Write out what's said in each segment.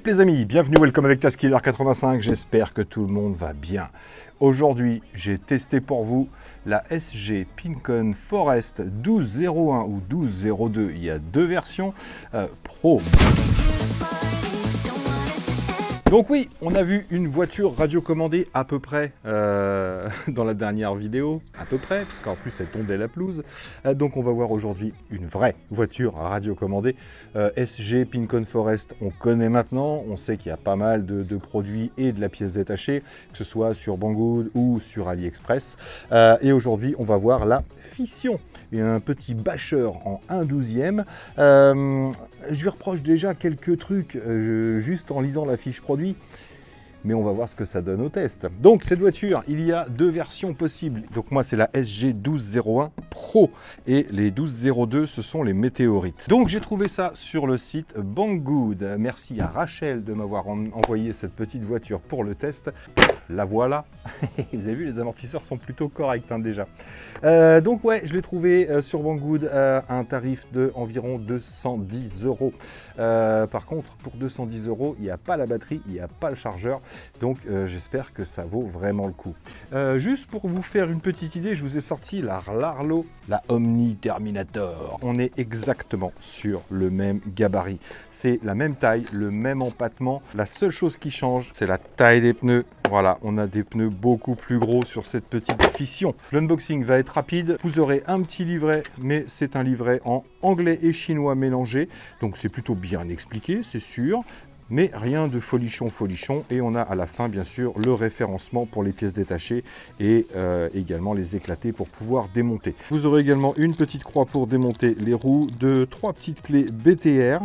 Yep les amis, bienvenue, welcome avec Taskiller85, j'espère que tout le monde va bien. Aujourd'hui, j'ai testé pour vous la SG Pincon Forest 1201 ou 1202, il y a deux versions, Pro. Donc oui, on a vu une voiture radiocommandée à peu près dans la dernière vidéo, à peu près, parce qu'en plus elle tondait la pelouse. Donc on va voir aujourd'hui une vraie voiture radiocommandée. SG Pincon Forest, on connaît maintenant, on sait qu'il y a pas mal de produits et de la pièce détachée, que ce soit sur Banggood ou sur AliExpress. Et aujourd'hui, on va voir la fission, et un petit bâcheur en 1/12e. Je lui reproche déjà quelques trucs juste en lisant la fiche produit. Mais on va voir ce que ça donne au test. Donc cette voiture, il y a deux versions possibles. Donc moi c'est la SG 1201 Pro et les 1202 ce sont les météorites. Donc j'ai trouvé ça sur le site Banggood. Merci à Rachel de m'avoir envoyé cette petite voiture pour le test. La voilà. Vous avez vu, les amortisseurs sont plutôt corrects hein, déjà. Donc ouais, je l'ai trouvé sur Banggood à un tarif de environ 210 €. Par contre, pour 210 €, il n'y a pas la batterie, il n'y a pas le chargeur. Donc j'espère que ça vaut vraiment le coup. Juste pour vous faire une petite idée, je vous ai sorti la Larlo, la Omni Terminator. On est exactement sur le même gabarit. C'est la même taille, le même empattement. La seule chose qui change, c'est la taille des pneus. Voilà, on a des pneus beaucoup plus gros sur cette petite fission. L'unboxing va être rapide. Vous aurez un petit livret, mais c'est un livret en anglais et chinois mélangé. Donc c'est plutôt bien expliqué, c'est sûr. Mais rien de folichon. Et on a à la fin, bien sûr, le référencement pour les pièces détachées et également les éclatés pour pouvoir démonter. Vous aurez également une petite croix pour démonter les roues, trois petites clés BTR,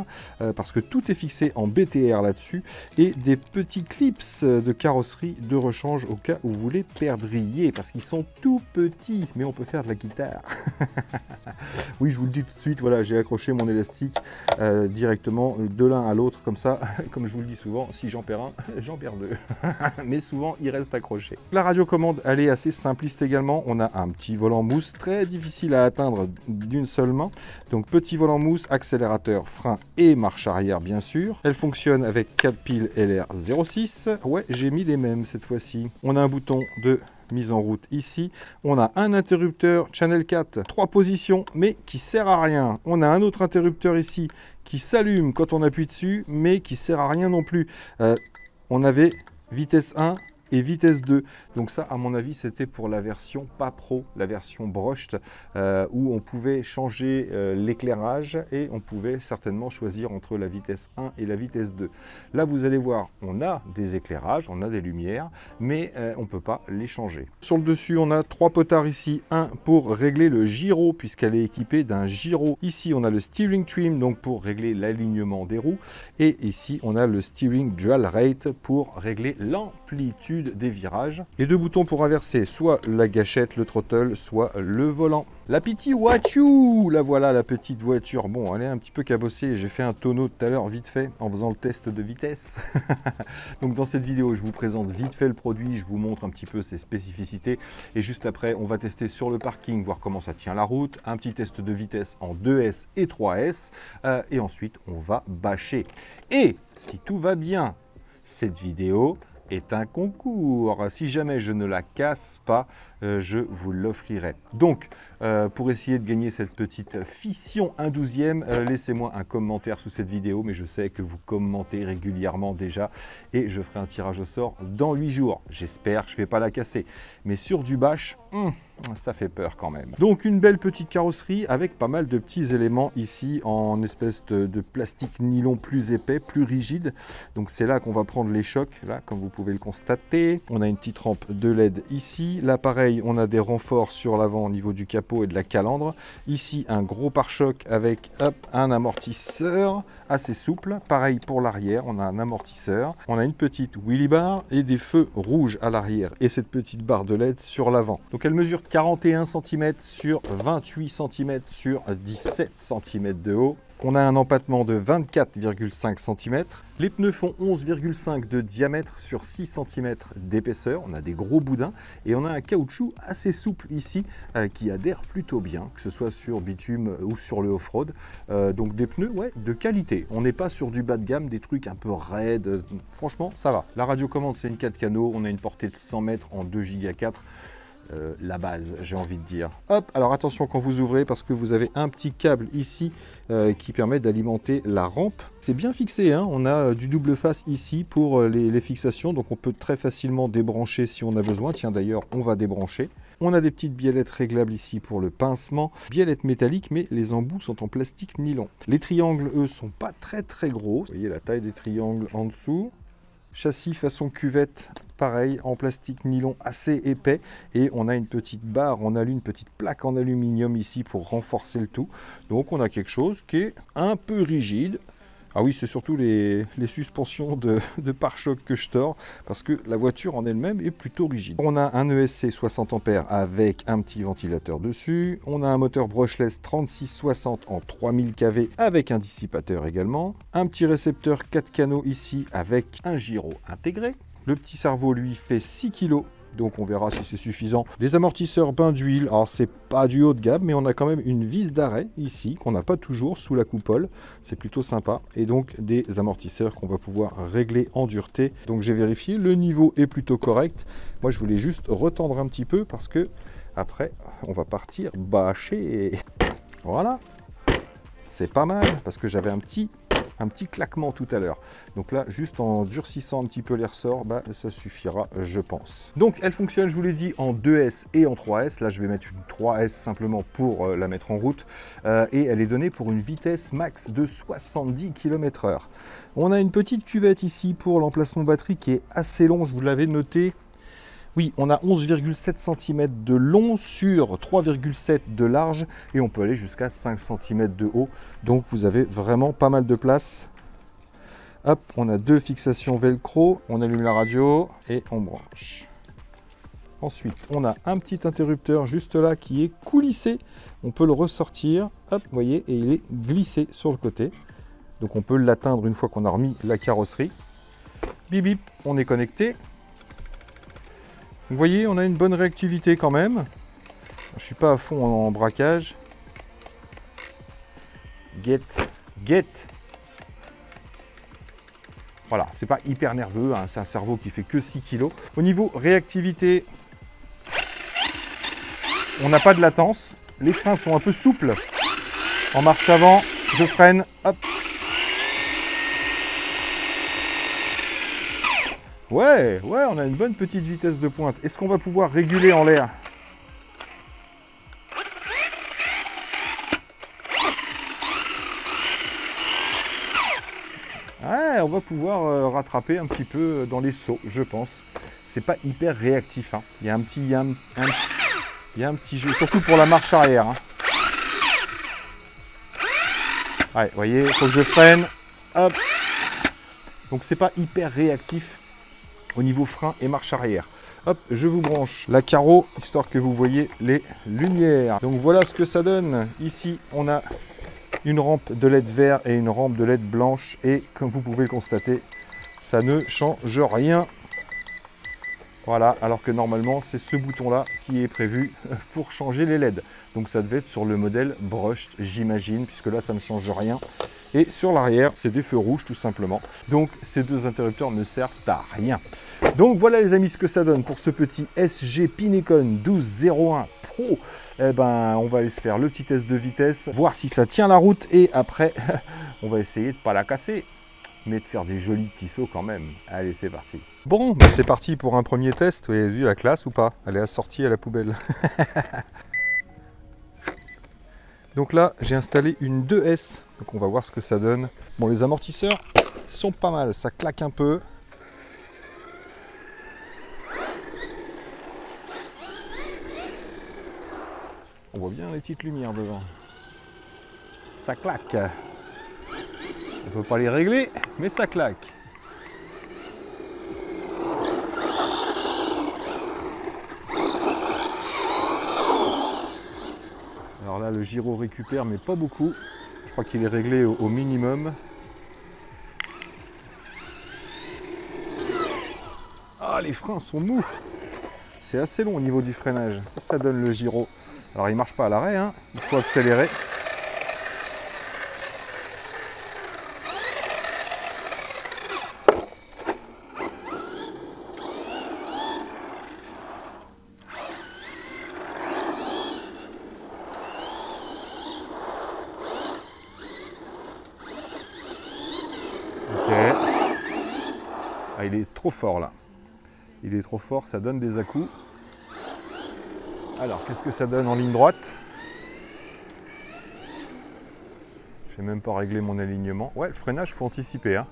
parce que tout est fixé en BTR là-dessus, et des petits clips de carrosserie de rechange au cas où vous les perdriez, parce qu'ils sont tout petits, mais on peut faire de la guitare. Oui, je vous le dis tout de suite, voilà, j'ai accroché mon élastique directement de l'un à l'autre, comme ça. Comme je vous le dis souvent, si j'en perds un, j'en perds deux. Mais souvent, il reste accroché. La radiocommande, elle est assez simpliste également. On a un petit volant mousse, très difficile à atteindre d'une seule main. Donc, petit volant mousse, accélérateur, frein et marche arrière, bien sûr. Elle fonctionne avec 4 piles LR06. Ouais, j'ai mis les mêmes cette fois-ci. On a un bouton de mise en route ici. On a un interrupteur Channel 4, 3 positions, mais qui sert à rien. On a un autre interrupteur ici qui s'allume quand on appuie dessus, mais qui sert à rien non plus. On avait vitesse 1 et vitesse 2. Donc ça, à mon avis, c'était pour la version pas pro, la version brushed, où on pouvait changer l'éclairage et on pouvait certainement choisir entre la vitesse 1 et la vitesse 2. Là, vous allez voir, on a des éclairages, on a des lumières, mais on ne peut pas les changer. Sur le dessus, on a 3 potards ici, un pour régler le gyro, puisqu'elle est équipée d'un gyro. Ici, on a le steering trim, donc pour régler l'alignement des roues. Et ici, on a le steering dual rate pour régler l'amplitude des virages, et 2 boutons pour inverser soit la gâchette, le throttle, soit le volant. La Pity Wachoo, la voilà la petite voiture. Bon, elle est un petit peu cabossée, j'ai fait un tonneau tout à l'heure vite fait en faisant le test de vitesse. Donc dans cette vidéo, je vous présente vite fait le produit, je vous montre un petit peu ses spécificités, et juste après, on va tester sur le parking, voir comment ça tient la route, un petit test de vitesse en 2S et 3S, et ensuite on va bâcher. Et si tout va bien, cette vidéo est un concours. Si jamais je ne la casse pas, je vous l'offrirai. Donc, pour essayer de gagner cette petite fission 1/12e, laissez-moi un commentaire sous cette vidéo, mais je sais que vous commentez régulièrement déjà, et je ferai un tirage au sort dans 8 jours. J'espère que je ne vais pas la casser. Mais sur du bâche, ça fait peur quand même. Donc, une belle petite carrosserie avec pas mal de petits éléments ici en espèce de plastique nylon plus épais, plus rigide. Donc, c'est là qu'on va prendre les chocs, là, comme vous pouvez le constater. On a une petite rampe de LED ici. Là, pareil, on a des renforts sur l'avant au niveau du capot et de la calandre. Ici, un gros pare-choc avec un amortisseur assez souple. Pareil pour l'arrière, on a un amortisseur. On a une petite wheelie bar et des feux rouges à l'arrière. Et cette petite barre de LED sur l'avant. Donc, elle mesure 41 cm sur 28 cm sur 17 cm de haut. On a un empattement de 24,5 cm. Les pneus font 11,5 de diamètre sur 6 cm d'épaisseur. On a des gros boudins et on a un caoutchouc assez souple ici qui adhère plutôt bien, que ce soit sur bitume ou sur le off-road. Donc des pneus de qualité. On n'est pas sur du bas de gamme, des trucs un peu raides. Franchement, ça va. La radiocommande, c'est une 4 canaux. On a une portée de 100 mètres en 2 Go 4. La base, j'ai envie de dire. Hop, alors attention quand vous ouvrez parce que vous avez un petit câble ici qui permet d'alimenter la rampe. C'est bien fixé, hein, on a du double face ici pour les fixations, donc on peut très facilement débrancher si on a besoin. Tiens, d'ailleurs, on va débrancher. On a des petites biellettes réglables ici pour le pincement. Biellettes métalliques, mais les embouts sont en plastique nylon. Les triangles, eux, sont pas très gros. Vous voyez la taille des triangles en dessous. Châssis façon cuvette, pareil, en plastique nylon assez épais. Et on a une petite barre en alu, une petite plaque en aluminium ici pour renforcer le tout. Donc on a quelque chose qui est un peu rigide. Ah oui, c'est surtout les suspensions de pare-choc que je tords, parce que la voiture en elle-même est plutôt rigide. On a un ESC 60 A avec un petit ventilateur dessus. On a un moteur brushless 3660 en 3000 kV avec un dissipateur également. Un petit récepteur 4 canaux ici avec un gyro intégré. Le petit cerveau, lui, fait 6 kg. Donc on verra si c'est suffisant. Des amortisseurs bain d'huile, alors c'est pas du haut de gamme, mais on a quand même une vis d'arrêt ici, qu'on n'a pas toujours sous la coupole. C'est plutôt sympa. Et donc des amortisseurs qu'on va pouvoir régler en dureté. Donc j'ai vérifié, le niveau est plutôt correct. Moi je voulais juste retendre un petit peu parce que après on va partir bâcher. Et voilà. C'est pas mal parce que j'avais un petit claquement tout à l'heure. Donc là, juste en durcissant un petit peu les ressorts, ça suffira, je pense. Donc elle fonctionne, je vous l'ai dit, en 2S et en 3S. Là, je vais mettre une 3S simplement pour la mettre en route. Et elle est donnée pour une vitesse max de 70 km/h. On a une petite cuvette ici pour l'emplacement batterie qui est assez long, je vous l'avais noté. Oui, on a 11,7 cm de long sur 3,7 de large et on peut aller jusqu'à 5 cm de haut. Donc vous avez vraiment pas mal de place. Hop, on a deux fixations velcro, on allume la radio et on branche. Ensuite, on a un petit interrupteur juste là qui est coulissé. On peut le ressortir, hop, vous voyez, et il est glissé sur le côté. Donc on peut l'atteindre une fois qu'on a remis la carrosserie. Bip bip, on est connecté. Vous voyez, on a une bonne réactivité quand même. Je ne suis pas à fond en braquage. Get. Voilà, c'est pas hyper nerveux, hein, c'est un cerveau qui fait que 6 kg. Au niveau réactivité, on n'a pas de latence. Les freins sont un peu souples. En marche avant, je freine, hop. Ouais, on a une bonne petite vitesse de pointe. Est-ce qu'on va pouvoir réguler en l'air? Ouais, on va pouvoir rattraper un petit peu dans les sauts, je pense. C'est pas hyper réactif, hein. Il y a un petit jeu, surtout pour la marche arrière, hein. Ouais, vous voyez, il faut que je freine. Hop. Donc c'est pas hyper réactif au niveau frein et marche arrière. Hop, je vous branche la carreau, histoire que vous voyez les lumières. Donc voilà ce que ça donne. Ici, on a une rampe de LED vert et une rampe de LED blanche. Et comme vous pouvez le constater, ça ne change rien. Voilà, alors que normalement, c'est ce bouton-là qui est prévu pour changer les LED. Donc ça devait être sur le modèle brushed, j'imagine, puisque là, ça ne change rien. Et sur l'arrière, c'est des feux rouges, tout simplement. Donc ces deux interrupteurs ne servent à rien. Donc voilà les amis ce que ça donne pour ce petit SG Pinecon 1201 Pro. Eh ben, on va aller se faire le petit test de vitesse, voir si ça tient la route et après, on va essayer de ne pas la casser, mais de faire des jolis petits sauts quand même. Allez, c'est parti. Bon, c'est parti pour un premier test. Vous avez vu la classe ou pas? Elle est assortie à la poubelle. Donc là, j'ai installé une 2S, donc on va voir ce que ça donne. Bon, les amortisseurs sont pas mal, ça claque un peu. On voit bien les petites lumières devant. Ça claque. On peut pas les régler, mais ça claque. Alors là, le gyro récupère, mais pas beaucoup. Je crois qu'il est réglé au minimum. Ah, les freins sont mous. C'est assez long au niveau du freinage. Ça donne le gyro. Alors, il ne marche pas à l'arrêt, hein. Il faut accélérer. Ok. Ah, il est trop fort là. Il est trop fort, ça donne des à-coups. Alors, qu'est-ce que ça donne en ligne droite? Je n'ai même pas réglé mon alignement. Ouais, le freinage, il faut anticiper, hein.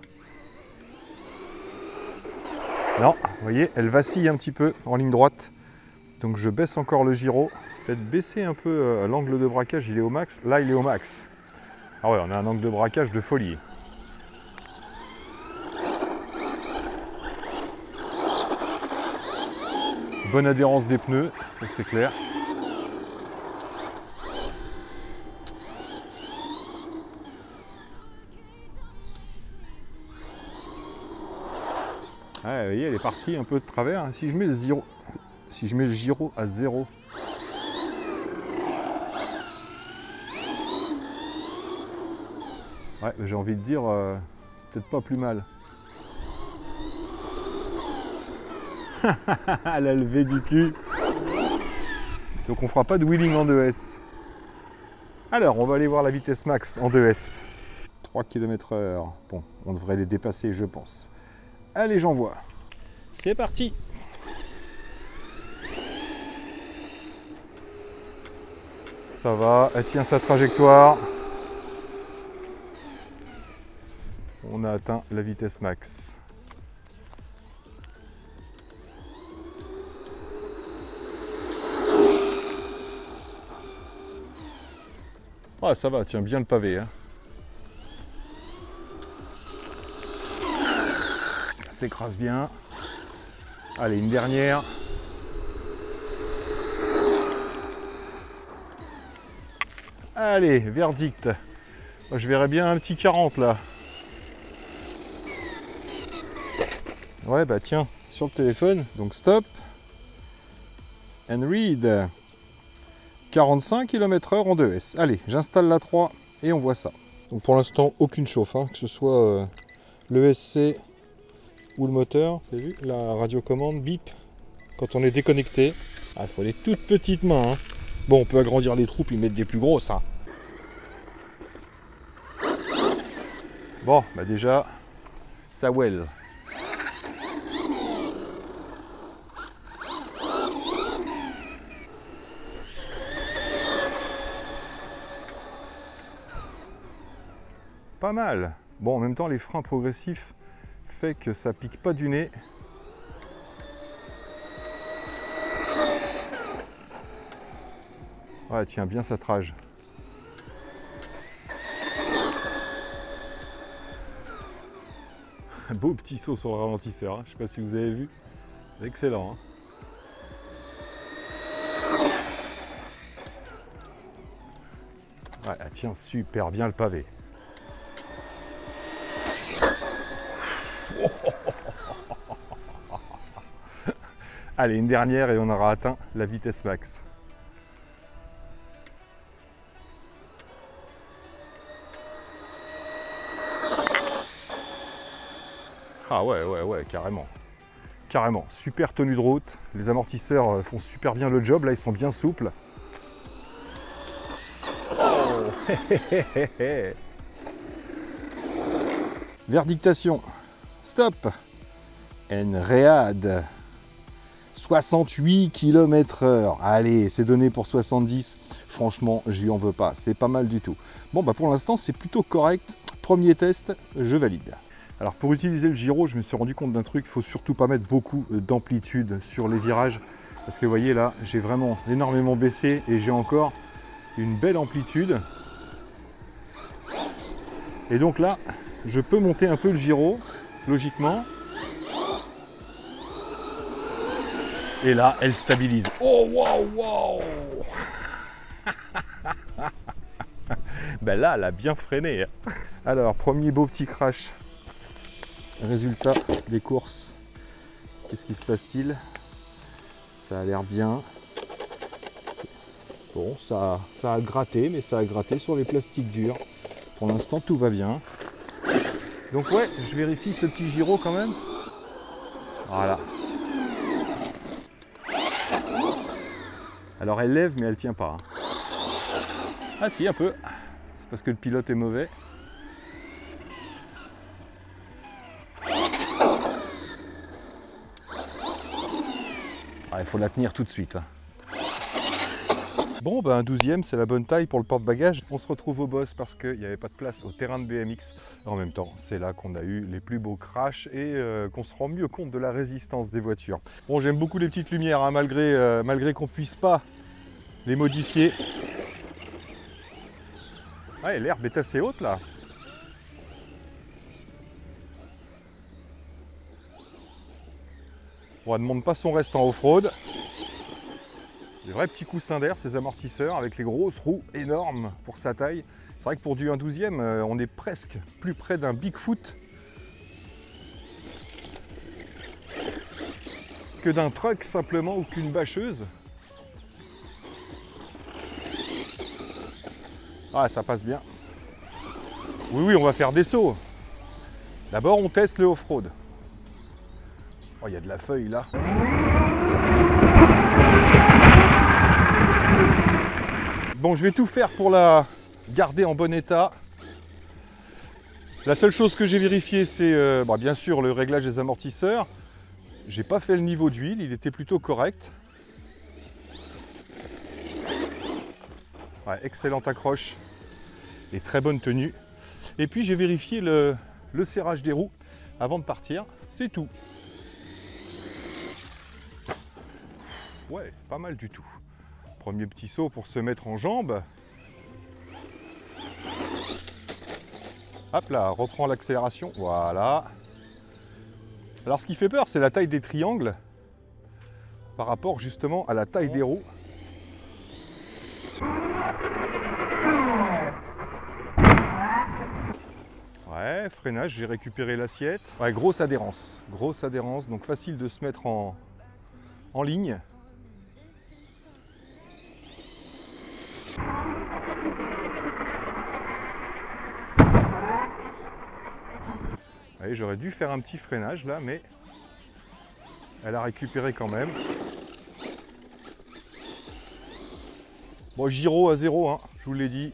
Non, vous voyez, elle vacille un petit peu en ligne droite. Donc je baisse encore le gyro. Peut-être baisser un peu l'angle de braquage, il est au max. Là, il est au max. Ah ouais, on a un angle de braquage de folie. Bonne adhérence des pneus, ça c'est clair. Ouais, vous voyez, elle est partie un peu de travers. Si je mets le gyro à 0, ouais, j'ai envie de dire, c'est peut-être pas plus mal. La levée du cul. Donc on fera pas de wheeling en 2S. Alors, on va aller voir la vitesse max en 2S. 3 km/h. Bon, on devrait les dépasser, je pense. Allez, j'envoie. C'est parti. Ça va, elle tient sa trajectoire. On a atteint la vitesse max. Ah, ça va, tiens bien le pavé, hein. Ça s'écrase bien. Allez, une dernière. Allez, verdict. Je verrais bien un petit 40 là. Ouais, bah tiens, sur le téléphone. Donc stop. And read. 45 km/h en 2S. Allez, j'installe la 3 et on voit ça. Donc pour l'instant, aucune chauffe, hein, que ce soit le SC ou le moteur. Vous avez vu, la radiocommande bip quand on est déconnecté. Ah, il faut les toutes petites mains, hein. Bon, on peut agrandir les trous et mettre des plus grosses, hein. Bon, bah déjà, ça well. Pas mal. Bon, en même temps, les freins progressifs fait que ça pique pas du nez. Ouais, tiens bien sa trage. Un beau petit saut sur le ralentisseur, hein. Je sais pas si vous avez vu. Excellent, hein. Ouais, elle tient super bien le pavé. Allez, une dernière et on aura atteint la vitesse max. Ah ouais, carrément. Carrément, super tenue de route. Les amortisseurs font super bien le job, là ils sont bien souples. Oh. Verdictation. Stop. Enread. 68 km/h. Allez, c'est donné pour 70. Franchement, je lui en veux pas. C'est pas mal du tout. Bon, bah pour l'instant, c'est plutôt correct. Premier test, je valide. Alors pour utiliser le gyro, je me suis rendu compte d'un truc. Il faut surtout pas mettre beaucoup d'amplitude sur les virages. Parce que vous voyez là, j'ai vraiment énormément baissé et j'ai encore une belle amplitude. Et donc là, je peux monter un peu le gyro, logiquement. Et là, elle stabilise. Oh, waouh, waouh. Ben là, elle a bien freiné. Alors, premier beau petit crash. Résultat des courses. Qu'est-ce qui se passe-t-il? Ça a l'air bien. Bon, ça a gratté, mais ça a gratté sur les plastiques durs. Pour l'instant, tout va bien. Donc ouais, je vérifie ce petit gyro quand même. Voilà. Alors elle lève, mais elle tient pas. Ah si, un peu. C'est parce que le pilote est mauvais. Ah, il faut la tenir tout de suite. Bon, ben un 12e, c'est la bonne taille pour le porte-bagages. On se retrouve au boss parce qu'il n'y avait pas de place au terrain de BMX. En même temps, c'est là qu'on a eu les plus beaux crashs et qu'on se rend mieux compte de la résistance des voitures. Bon, j'aime beaucoup les petites lumières, hein, malgré qu'on ne puisse pas les modifier. Ouais, l'herbe est assez haute là. Bon, elle ne demande pas son reste en off-road. Des vrais petits coussins d'air, ces amortisseurs, avec les grosses roues énormes pour sa taille. C'est vrai que pour du 1/12e, on est presque plus près d'un Bigfoot que d'un truck simplement ou qu'une bâcheuse. Ah, ça passe bien. Oui, oui, on va faire des sauts. D'abord, on teste le off-road. Oh, il y a de la feuille là. Bon, je vais tout faire pour la garder en bon état. La seule chose que j'ai vérifiée, c'est bien sûr le réglage des amortisseurs. J'ai pas fait le niveau d'huile, il était plutôt correct. Ouais, excellente accroche et très bonne tenue. Et puis j'ai vérifié le serrage des roues avant de partir, c'est tout. Ouais, pas mal du tout. Premier petit saut pour se mettre en jambes. Hop là, reprend l'accélération, voilà. Alors ce qui fait peur, c'est la taille des triangles par rapport justement à la taille des roues. Ouais, freinage, j'ai récupéré l'assiette. Ouais, grosse adhérence, donc facile de se mettre en ligne. J'aurais dû faire un petit freinage là, mais elle a récupéré quand même. Bon, gyro à 0, hein, je vous l'ai dit.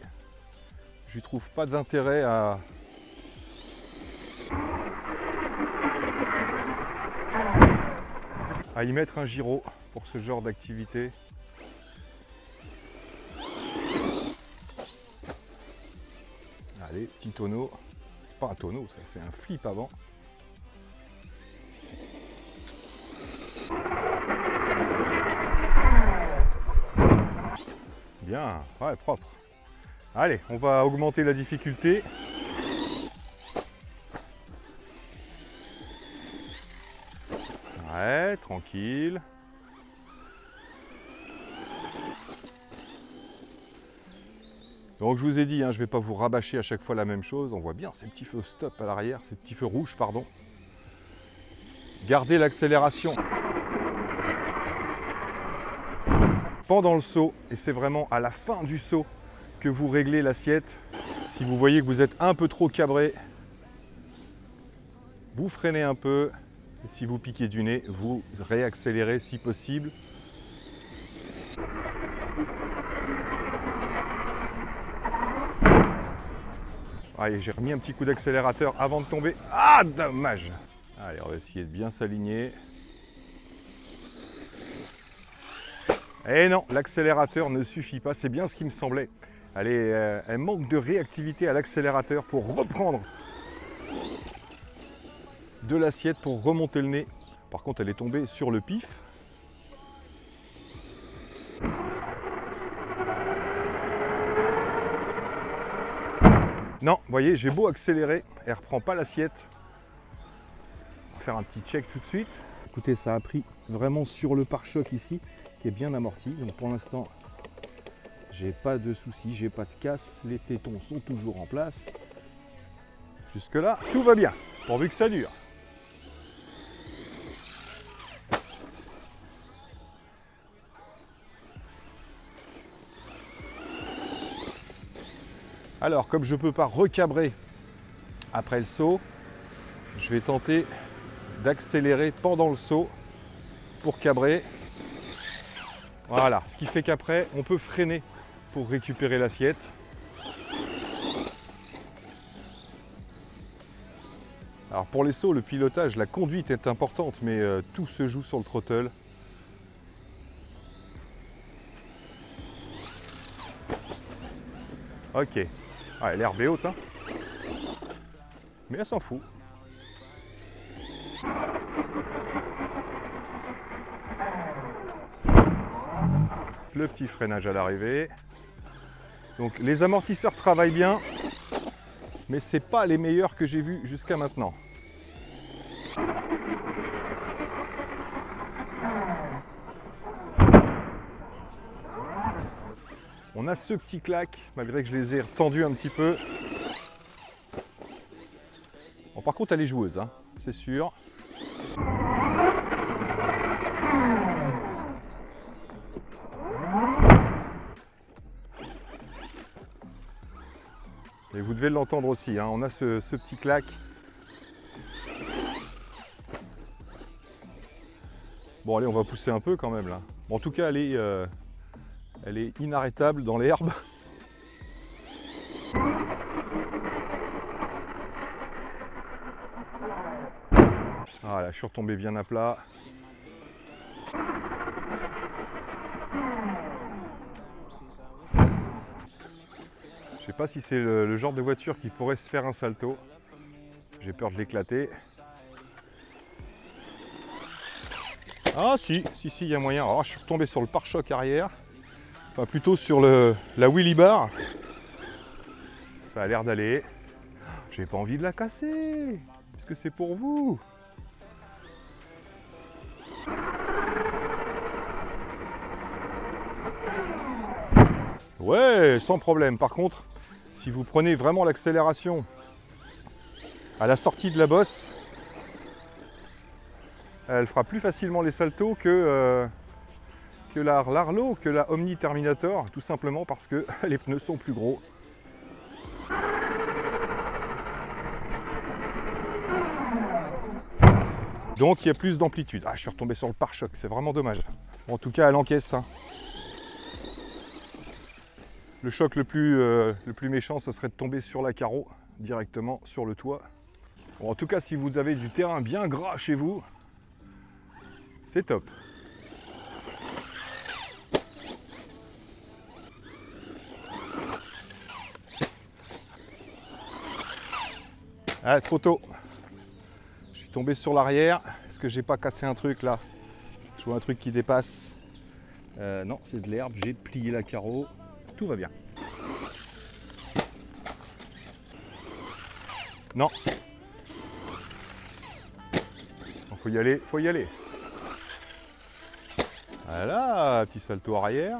Je ne trouve pas d'intérêt à y mettre un gyro pour ce genre d'activité. Allez, petit tonneau. C'est pas un tonneau, ça, c'est un flip avant. Bien, ouais, propre. Allez, on va augmenter la difficulté. Ouais, tranquille. Donc je vous ai dit, hein, je ne vais pas vous rabâcher à chaque fois la même chose. On voit bien ces petits feux stop à l'arrière, ces petits feux rouges, pardon. Gardez l'accélération pendant le saut, et c'est vraiment à la fin du saut que vous réglez l'assiette. Si vous voyez que vous êtes un peu trop cabré, vous freinez un peu. Et si vous piquez du nez, vous réaccélérez si possible. Allez, j'ai remis un petit coup d'accélérateur avant de tomber. Ah, dommage! Allez, on va essayer de bien s'aligner. Et non, l'accélérateur ne suffit pas, c'est bien ce qui me semblait. Allez, elle manque de réactivité à l'accélérateur pour reprendre de l'assiette, pour remonter le nez. Par contre, elle est tombée sur le pif. Non, vous voyez, j'ai beau accélérer, elle ne reprend pas l'assiette. On va faire un petit check tout de suite. Écoutez, ça a pris vraiment sur le pare-choc ici, qui est bien amorti. Donc pour l'instant, J'ai pas de soucis, j'ai pas de casse, les tétons sont toujours en place. Jusque là, tout va bien, pourvu que ça dure. Alors, comme je ne peux pas recabrer après le saut, je vais tenter d'accélérer pendant le saut pour cabrer. Voilà, ce qui fait qu'après, on peut freiner pour récupérer l'assiette. Alors pour les sauts, le pilotage, la conduite est importante, mais tout se joue sur le throttle. Ok, ah, l'herbe est haute, hein. Mais elle s'en fout. Le petit freinage à l'arrivée. Donc les amortisseurs travaillent bien, mais c'est pas les meilleurs que j'ai vus jusqu'à maintenant. On a ce petit clac, malgré que je les ai retendus un petit peu. Bon, par contre, elle est joueuse, hein, c'est sûr. Et vous devez l'entendre aussi, hein, on a ce petit clac. Bon, allez, on va pousser un peu quand même là. Bon, en tout cas, elle est inarrêtable dans l'herbe. Voilà, je suis retombé bien à plat. Je sais pas si c'est le genre de voiture qui pourrait se faire un salto. J'ai peur de l'éclater. Ah si, il y a moyen. Alors, je suis retombé sur le pare-choc arrière. Enfin, plutôt sur la wheelie bar. Ça a l'air d'aller. J'ai pas envie de la casser, puisque c'est pour vous. Ouais, sans problème. Par contre, si vous prenez vraiment l'accélération à la sortie de la bosse, elle fera plus facilement les saltos que la Larlo, que la Omni Terminator, tout simplement parce que les pneus sont plus gros. Donc il y a plus d'amplitude. Ah, je suis retombé sur le pare-choc, c'est vraiment dommage. Bon, en tout cas, elle encaisse. Hein. Le choc le plus méchant, ce serait de tomber sur la carreau, directement sur le toit. Bon, en tout cas, si vous avez du terrain bien gras chez vous, c'est top. Ah, trop tôt. Je suis tombé sur l'arrière. Est-ce que j'ai pas cassé un truc là? Je vois un truc qui dépasse. Non, c'est de l'herbe. J'ai plié la carreau. Tout va bien. Non. Faut y aller, faut y aller. Voilà, petit salto arrière.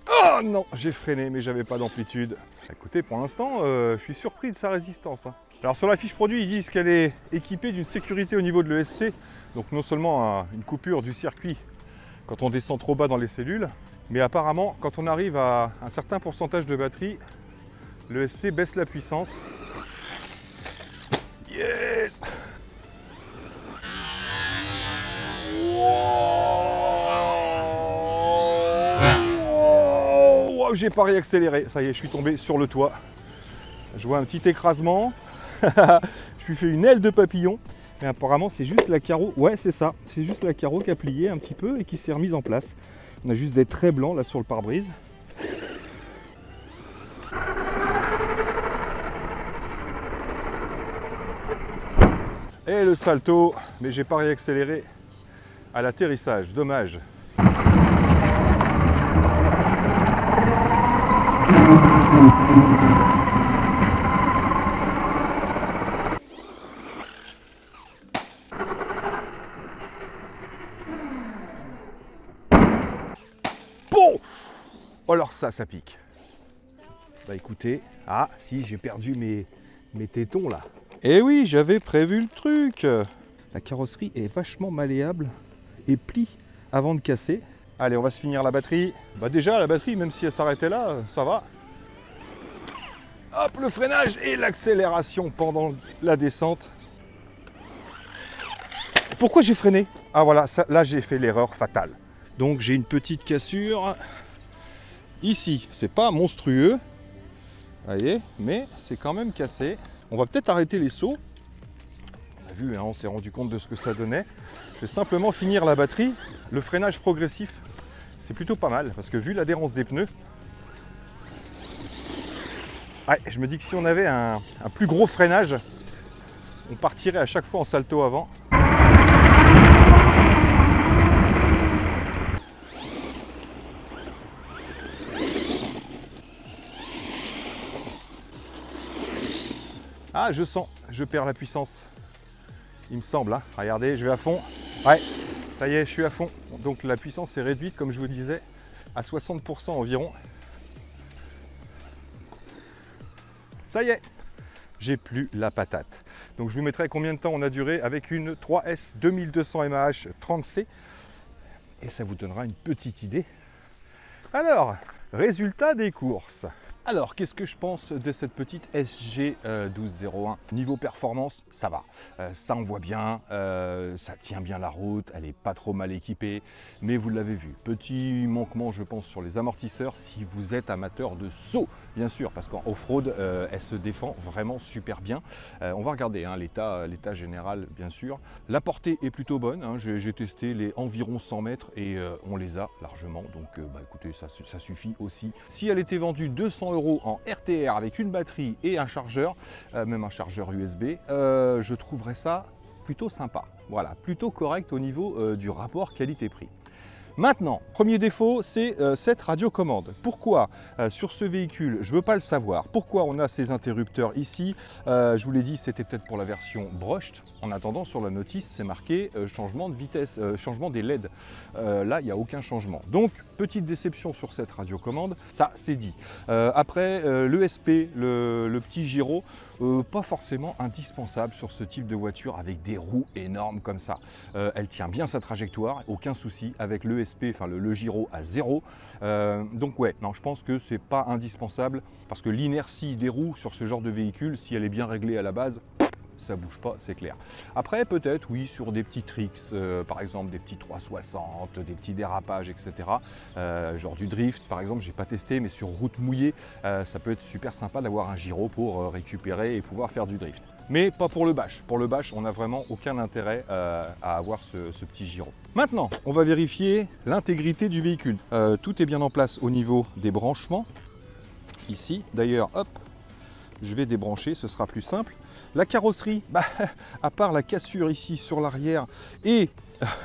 Oh non, j'ai freiné, mais j'avais pas d'amplitude. Écoutez, pour l'instant, je suis surpris de sa résistance. Hein. Alors sur la fiche produit, ils disent qu'elle est équipée d'une sécurité au niveau de l'ESC. Donc non seulement une coupure du circuit quand on descend trop bas dans les cellules, mais apparemment, quand on arrive à un certain pourcentage de batterie, l'ESC baisse la puissance. Yes! Wow, j'ai pas réaccéléré. Ça y est, je suis tombé sur le toit. Je vois un petit écrasement. Je lui fais une aile de papillon. Mais apparemment, c'est juste la carreau. Ouais, c'est ça. C'est juste la carreau qui a plié un petit peu et qui s'est remise en place. On a juste des traits blancs là sur le pare-brise. Et le salto, mais j'ai pas réaccéléré à l'atterrissage. Dommage. Oh alors ça pique. Bah écoutez, ah si j'ai perdu mes tétons là. Eh oui, j'avais prévu le truc. La carrosserie est vachement malléable et plie avant de casser. Allez, on va se finir la batterie. Bah déjà la batterie, même si elle s'arrêtait là, ça va. Hop, le freinage et l'accélération pendant la descente. Pourquoi j'ai freiné? Ah voilà, ça, là j'ai fait l'erreur fatale. Donc j'ai une petite cassure. Ici, c'est pas monstrueux. Vous voyez, mais c'est quand même cassé. On va peut-être arrêter les sauts. On a vu, hein, on s'est rendu compte de ce que ça donnait. Je vais simplement finir la batterie. Le freinage progressif, c'est plutôt pas mal, parce que vu l'adhérence des pneus, ouais, je me dis que si on avait un plus gros freinage, on partirait à chaque fois en salto avant. Ah, je sens, je perds la puissance. Il me semble, hein. Regardez, je vais à fond. Ouais, ça y est, je suis à fond. Donc la puissance est réduite, comme je vous disais, à 60% environ. Ça y est, j'ai plus la patate. Donc je vous mettrai combien de temps on a duré avec une 3S 2200 mAh 30C. Et ça vous donnera une petite idée. Alors, résultat des courses. Alors, qu'est-ce que je pense de cette petite SG1201? Niveau performance, ça va. Ça envoie bien, ça tient bien la route, elle n'est pas trop mal équipée. Mais vous l'avez vu, petit manquement, je pense, sur les amortisseurs si vous êtes amateur de saut, bien sûr, parce qu'en off-road, elle se défend vraiment super bien. On va regarder hein, l'état général, bien sûr. La portée est plutôt bonne. Hein, j'ai testé les environ 100 mètres et on les a largement. Donc, écoutez, ça suffit aussi. Si elle était vendue 200 € en RTR avec une batterie et un chargeur, même un chargeur USB, je trouverais ça plutôt sympa. Voilà, plutôt correct au niveau du rapport qualité-prix. Maintenant, premier défaut, c'est cette radiocommande. Pourquoi sur ce véhicule, je ne veux pas le savoir, pourquoi on a ces interrupteurs ici? Je vous l'ai dit, c'était peut-être pour la version brushed. En attendant, sur la notice, c'est marqué changement de vitesse, changement des LED. Là, il n'y a aucun changement. Donc, petite déception sur cette radiocommande, ça c'est dit. Après, l'ESP, le petit gyro, pas forcément indispensable sur ce type de voiture avec des roues énormes comme ça. Elle tient bien sa trajectoire, aucun souci avec l'ESP, enfin le gyro à 0. Donc ouais, non, je pense que c'est pas indispensable parce que l'inertie des roues sur ce genre de véhicule, si elle est bien réglée à la base, ça bouge pas, c'est clair. Après, peut-être, oui, sur des petits tricks, par exemple des petits 360, des petits dérapages, etc. Genre du drift, par exemple, j'ai pas testé, mais sur route mouillée, ça peut être super sympa d'avoir un gyro pour récupérer et pouvoir faire du drift. Mais pas pour le bash. Pour le bash, on n'a vraiment aucun intérêt à avoir ce petit gyro. Maintenant, on va vérifier l'intégrité du véhicule. Tout est bien en place au niveau des branchements. Ici, d'ailleurs, hop, je vais débrancher, ce sera plus simple. La carrosserie, à part la cassure ici sur l'arrière et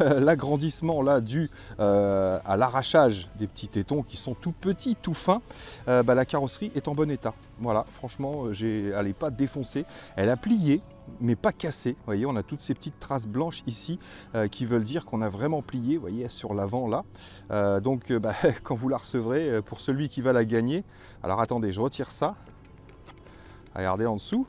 l'agrandissement là dû à l'arrachage des petits tétons qui sont tout petits, tout fins, la carrosserie est en bon état. Voilà, franchement, elle n'est pas défoncée. Elle a plié, mais pas cassé. Vous voyez, on a toutes ces petites traces blanches ici qui veulent dire qu'on a vraiment plié, vous voyez, sur l'avant là. Donc, quand vous la recevrez, pour celui qui va la gagner, alors attendez, je retire ça. Regardez en dessous.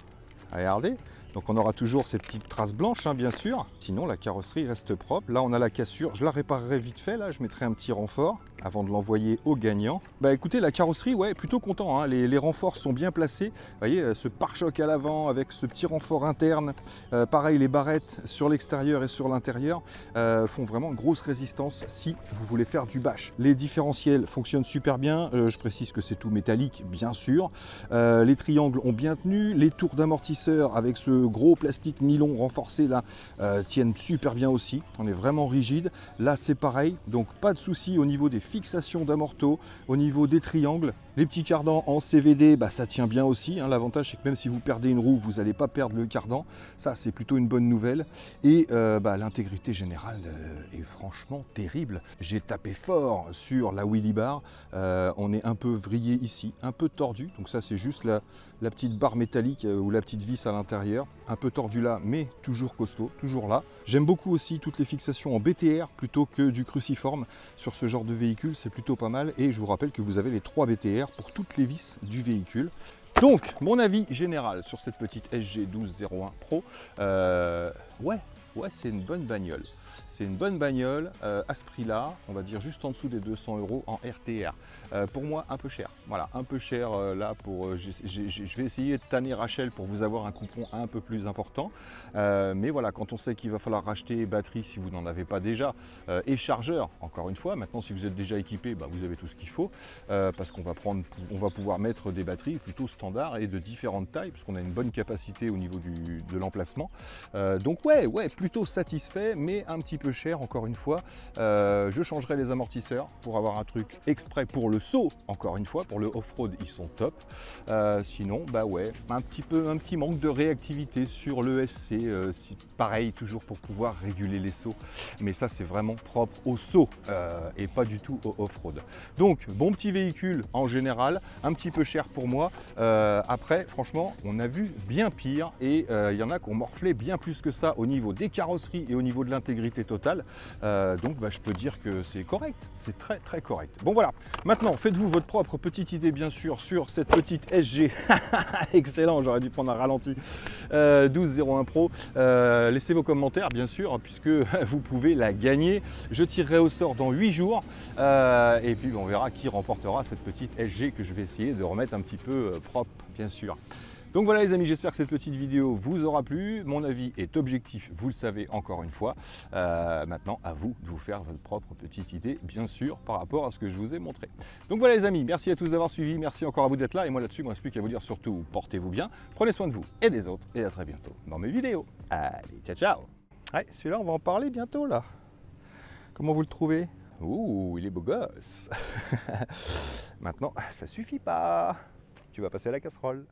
Regardez, donc on aura toujours ces petites traces blanches, hein, bien sûr. Sinon, la carrosserie reste propre. Là, on a la cassure. Je la réparerai vite fait. Là, je mettrai un petit renfort avant de l'envoyer au gagnant. Écoutez, la carrosserie, ouais, plutôt content. Hein. Les renforts sont bien placés. Vous voyez, ce pare-choc à l'avant avec ce petit renfort interne. Pareil, les barrettes sur l'extérieur et sur l'intérieur font vraiment une grosse résistance si vous voulez faire du bash. Les différentiels fonctionnent super bien. Je précise que c'est tout métallique, bien sûr. Les triangles ont bien tenu. Les tours d'amortisseur avec ce gros plastique nylon renforcé là tiennent super bien aussi. On est vraiment rigide. Là, c'est pareil. Donc, pas de souci au niveau des fixations d'amorto, au niveau des triangles. Les petits cardans en CVD, bah, ça tient bien aussi, hein. L'avantage c'est que même si vous perdez une roue, vous n'allez pas perdre le cardan. Ça c'est plutôt une bonne nouvelle. Et bah, l'intégrité générale est franchement terrible. J'ai tapé fort sur la wheelie bar. On est un peu vrillé ici, un peu tordu. Donc ça c'est juste la petite barre métallique ou la petite vis à l'intérieur. Un peu tordu là, mais toujours costaud, toujours là. J'aime beaucoup aussi toutes les fixations en BTR plutôt que du cruciforme. Sur ce genre de véhicule, c'est plutôt pas mal. Et je vous rappelle que vous avez les 3 BTR pour toutes les vis du véhicule. Donc, mon avis général sur cette petite SG1201 Pro, ouais, c'est une bonne bagnole. C'est une bonne bagnole à ce prix-là, on va dire juste en dessous des 200 € en RTR. Pour moi, un peu cher. Voilà, un peu cher là pour. Je vais essayer de tanner Rachel pour vous avoir un coupon un peu plus important. Mais voilà, quand on sait qu'il va falloir racheter batterie si vous n'en avez pas déjà et chargeur, encore une fois, maintenant si vous êtes déjà équipé, bah, vous avez tout ce qu'il faut parce qu'on va pouvoir mettre des batteries plutôt standards et de différentes tailles parce qu'on a une bonne capacité au niveau de l'emplacement. Donc ouais, plutôt satisfait, mais un petit peu cher encore une fois. Je changerai les amortisseurs pour avoir un truc exprès pour le saut, encore une fois, pour le off-road ils sont top. Sinon bah ouais, un petit manque de réactivité sur le SC, pareil toujours pour pouvoir réguler les sauts, mais ça c'est vraiment propre au saut et pas du tout au off-road. Donc bon petit véhicule en général, un petit peu cher pour moi. Après franchement on a vu bien pire et il y en a qui ont morflé bien plus que ça au niveau des carrosseries et au niveau de l'intégrité totale. Donc bah, je peux dire que c'est correct, c'est très très correct. Bon voilà, maintenant faites-vous votre propre petite idée bien sûr sur cette petite SG. Excellent, j'aurais dû prendre un ralenti. 1201 Pro. Laissez vos commentaires bien sûr puisque vous pouvez la gagner. Je tirerai au sort dans 8 jours et puis on verra qui remportera cette petite SG que je vais essayer de remettre un petit peu propre bien sûr. Donc voilà les amis, j'espère que cette petite vidéo vous aura plu. Mon avis est objectif, vous le savez encore une fois. Maintenant, à vous de vous faire votre propre petite idée, bien sûr, par rapport à ce que je vous ai montré. Donc voilà les amis, merci à tous d'avoir suivi, merci encore à vous d'être là. Et moi là-dessus, il ne me reste plus qu'à vous dire surtout, portez-vous bien, prenez soin de vous et des autres. Et à très bientôt dans mes vidéos. Allez, ciao ciao. Ouais, celui-là, on va en parler bientôt là. Comment vous le trouvez? Ouh, il est beau gosse. Maintenant, ça suffit pas. Tu vas passer à la casserole.